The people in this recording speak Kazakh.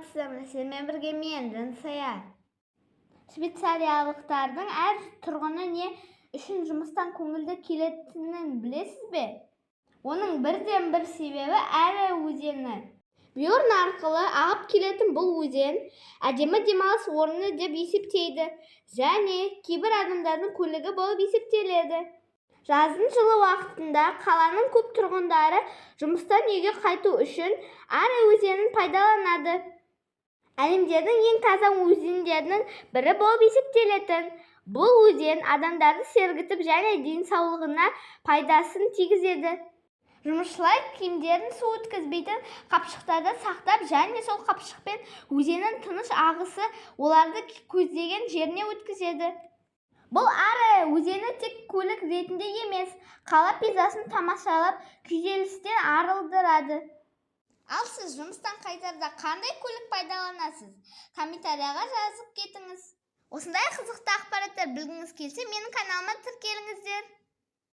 саламатсызбы? Сізбен бірге мен Жансая. Швейцариялықтардың әр тұрғыны не үшін жұмыстан көңілді келетінін білесіз бе? Оның бірден-бір себебі әрі өзені. Бьорн арқылы ағып келетін бұл өзен әдемі демалыс орны деп есептейді және кейбір адамдардың көлігі болып есептеледі. Жаздың жылы уақытында қаланың көп тұрғындары жұмыстан үйге қайту үшін әрі өзенін пайдаланады. Әлемдердің ең таза өзендерінің бірі болып есептелетін бұл өзен адамдарды сергітіп және денсаулығына пайдасын тигізеді. Жұмысшылар киімдерін су өткізбейтін қапшықтарда сақтап және сол қапшықпен өзеннің тыныш ағысы оларды көздеген жеріне өткізеді. Бұл әрі өзені тек көлік ретінде емес, қала пейзажын тамашалап күйзелістен арылдырады. Ал сіз жұмыстан қайтарда қандай көлік пайдаланасыз? Комментарияға жазып кетіңіз. Осындай қызықты ақпараттар білгіңіз келсе, менің каналыма тіркеліңіздер.